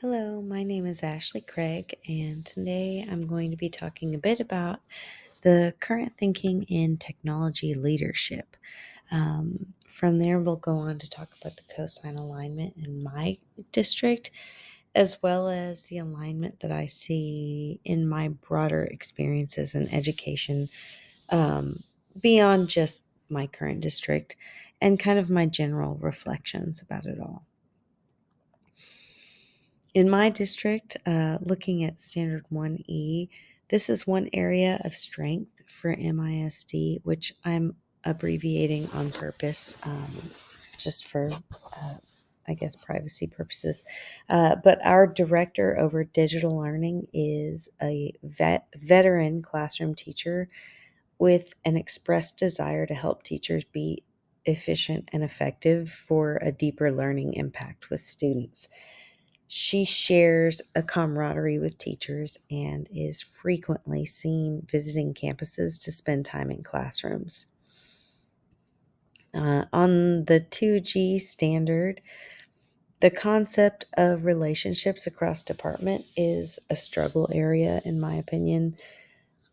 Hello, my name is Ashley Craig, and today I'm going to be talking a bit about the current thinking in technology leadership. From there, we'll go on to talk about the cosine alignment in my district, as well as the alignment that I see in my broader experiences in education beyond just my current district, and kind of my general reflections about it all. In my district, looking at Standard 1E, this is one area of strength for MISD, which I'm abbreviating on purpose just for, I guess, privacy purposes. But our director over digital learning is a veteran classroom teacher with an expressed desire to help teachers be efficient and effective for a deeper learning impact with students. She shares a camaraderie with teachers and is frequently seen visiting campuses to spend time in classrooms. On the 2G standard, the concept of relationships across department is a struggle area, in my opinion.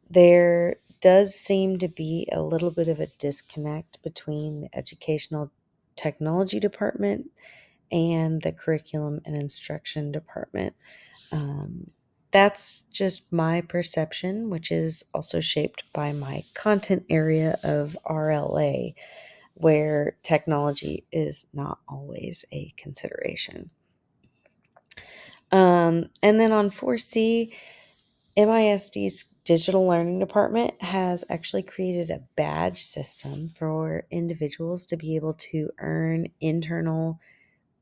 There does seem to be a little bit of a disconnect between the educational technology department and the curriculum and instruction department. That's just my perception, which is also shaped by my content area of RLA, where technology is not always a consideration. And then on 4C, MISD's digital learning department has actually created a badge system for individuals to be able to earn internal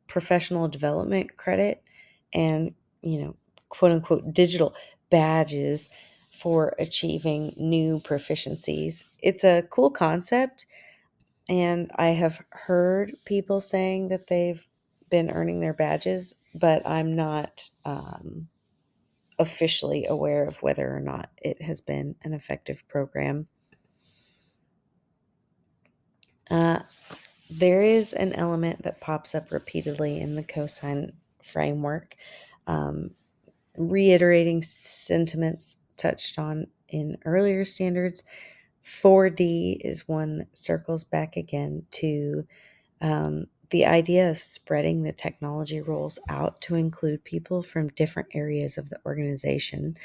professional development credit and, quote unquote, digital badges for achieving new proficiencies. It's a cool concept, and I have heard people saying that they've been earning their badges, but I'm not officially aware of whether or not it has been an effective program. There is an element that pops up repeatedly in the cosine framework, um, reiterating sentiments touched on in earlier standards. 4D is one that circles back again to the idea of spreading the technology roles out to include people from different areas of the organization.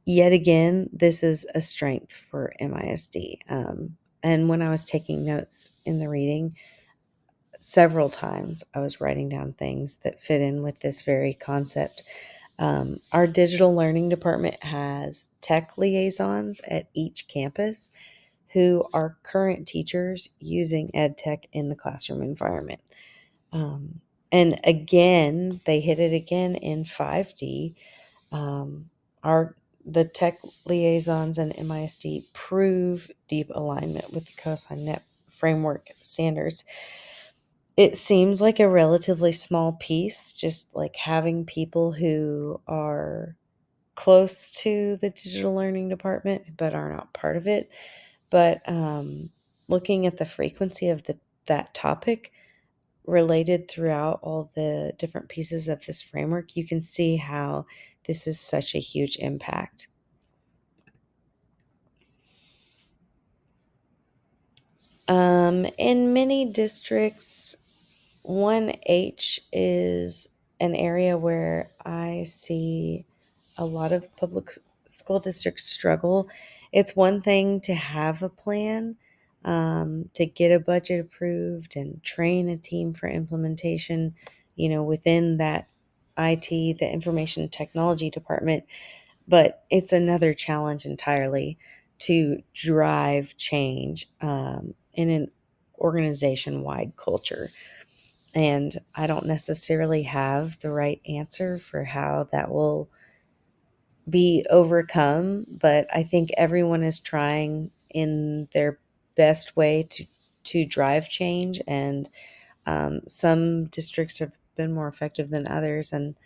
Yet again, this is a strength for MISD. And when I was taking notes in the reading, several times I was writing down things that fit in with this very concept. Our digital learning department has tech liaisons at each campus who are current teachers using ed tech in the classroom environment. And again, they hit it again in 5D. Our the tech liaisons and MISD prove deep alignment with the cosine net framework standards. It seems like a relatively small piece, just like having people who are close to the digital learning department but are not part of it. But looking at the frequency of that topic related throughout all the different pieces of this framework, you can see how this is such a huge impact. In many districts, 1H is an area where I see a lot of public school districts struggle. It's one thing to have a plan, to get a budget approved and train a team for implementation, within that IT, the information technology department. But it's another challenge entirely to drive change in an organization wide culture. And I don't necessarily have the right answer for how that will be overcome, but I think everyone is trying in their best way to drive change. And some districts have been more effective than others. And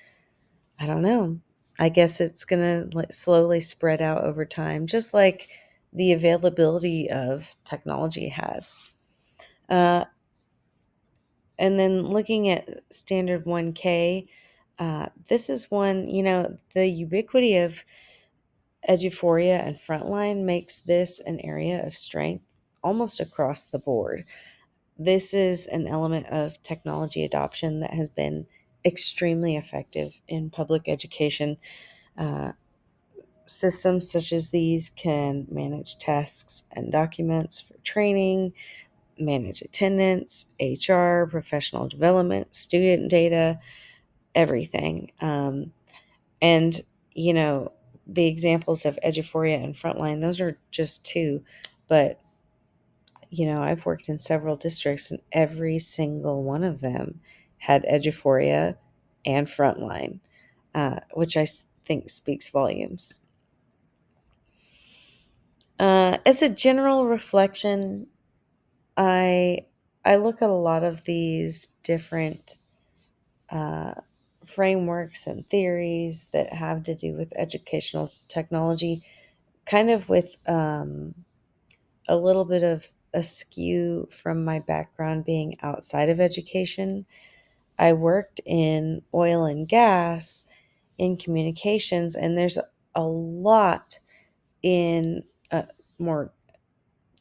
I don't know. I guess it's going to slowly spread out over time, just like the availability of technology has. Uh, and then looking at Standard 1K, This is one, the ubiquity of Eduphoria and Frontline makes this an area of strength almost across the board. This is an element of technology adoption that has been extremely effective in public education. Uh, Systems such as these can manage tasks and documents for training, manage attendance, HR, professional development, student data, everything. And, you know, the examples of Eduphoria and Frontline, those are just two. But, I've worked in several districts and every single one of them had Eduphoria and Frontline, which think speaks volumes. As a general reflection, I I look at a lot of these different uh, frameworks and theories that have to do with educational technology, kind of with a little bit of a skew from my background being outside of education. I worked in oil and gas, in communications, and there's a lot in more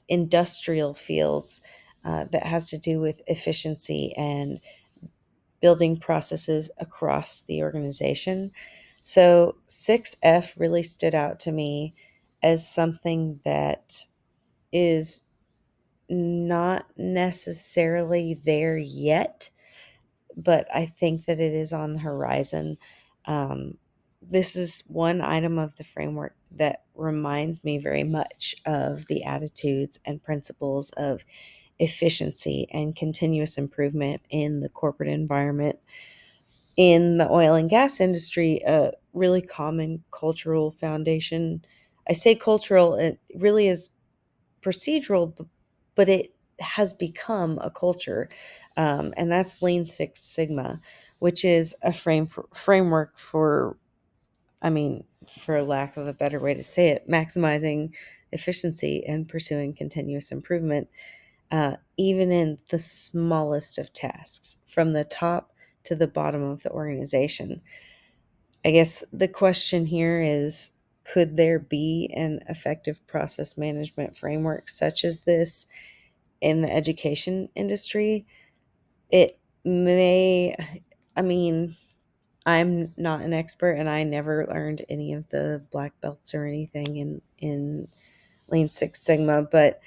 industrial fields that has to do with efficiency and building processes across the organization. So 6F really stood out to me as something that is not necessarily there yet, but I think that it is on the horizon. Um, this is one item of the framework that reminds me very much of the attitudes and principles of efficiency and continuous improvement in the corporate environment. In the oil and gas industry, a really common cultural foundation. I say cultural, it really is procedural, but it has become a culture. And that's Lean Six Sigma, which is a framework for, I mean, for lack of a better way to say it, maximizing efficiency and pursuing continuous improvement, even in the smallest of tasks, from the top to the bottom of the organization. I guess the question here is, could there be an effective process management framework such as this in the education industry? It may, I mean, I'm not an expert and I never learned any of the black belts or anything in Lean Six Sigma, but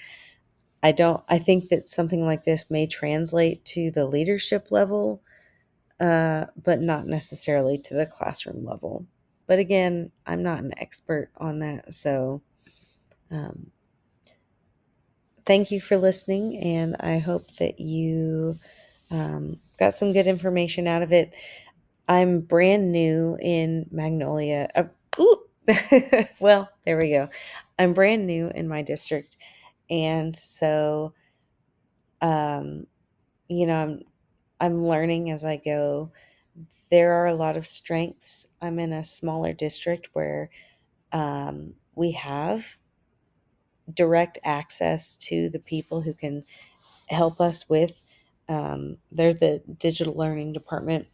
I think that something like this may translate to the leadership level, but not necessarily to the classroom level. But again, I'm not an expert on that. So um, thank you for listening. And I hope that you got some good information out of it. I'm brand new in Magnolia. Well, there we go. I'm brand new in my district. And so, um, you know, I'm learning as I go. There are a lot of strengths. I'm in a smaller district where we have direct access to the people who can help us with. They're the digital learning department.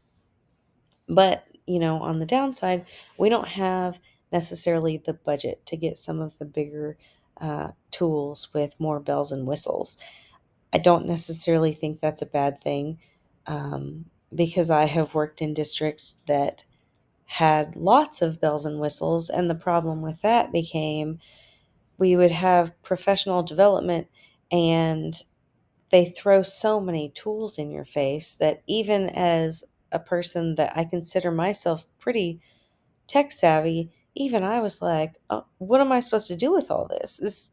But, on the downside, we don't have necessarily the budget to get some of the bigger tools with more bells and whistles. I don't necessarily think that's a bad thing, because I have worked in districts that had lots of bells and whistles. And the problem with that became we would have professional development and they throw so many tools in your face that even as a person that I consider myself pretty tech savvy, even I was like, oh, what am I supposed to do with all this?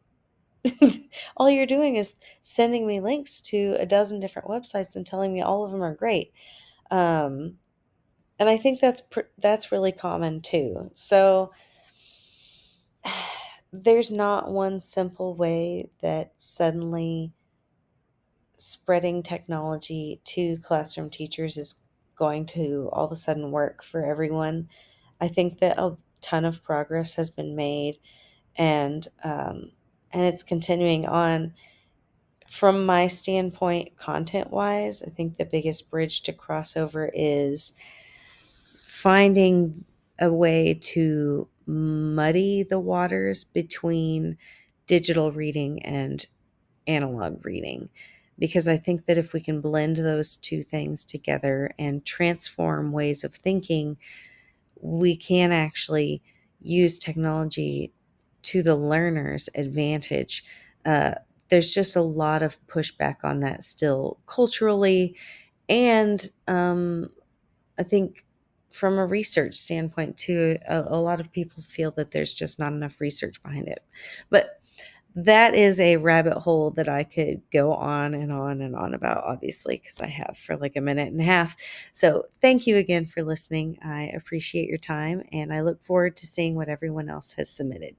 All you're doing is sending me links to a dozen different websites and telling me all of them are great. Um, and I think that's really common too. So there's not one simple way that suddenly spreading technology to classroom teachers is going to all of a sudden work for everyone. I think that a ton of progress has been made, and it's continuing on. From my standpoint, content wise, I think the biggest bridge to crossover is finding a way to muddy the waters between digital reading and analog reading. Because I think that if we can blend those two things together and transform ways of thinking, we can actually use technology to the learner's advantage. Uh, there's just a lot of pushback on that still culturally. And I think from a research standpoint, too, a lot of people feel that there's just not enough research behind it. But that is a rabbit hole that I could go on and on and on about, obviously, because I have for like a minute and a half. So thank you again for listening. I appreciate your time, and I look forward to seeing what everyone else has submitted.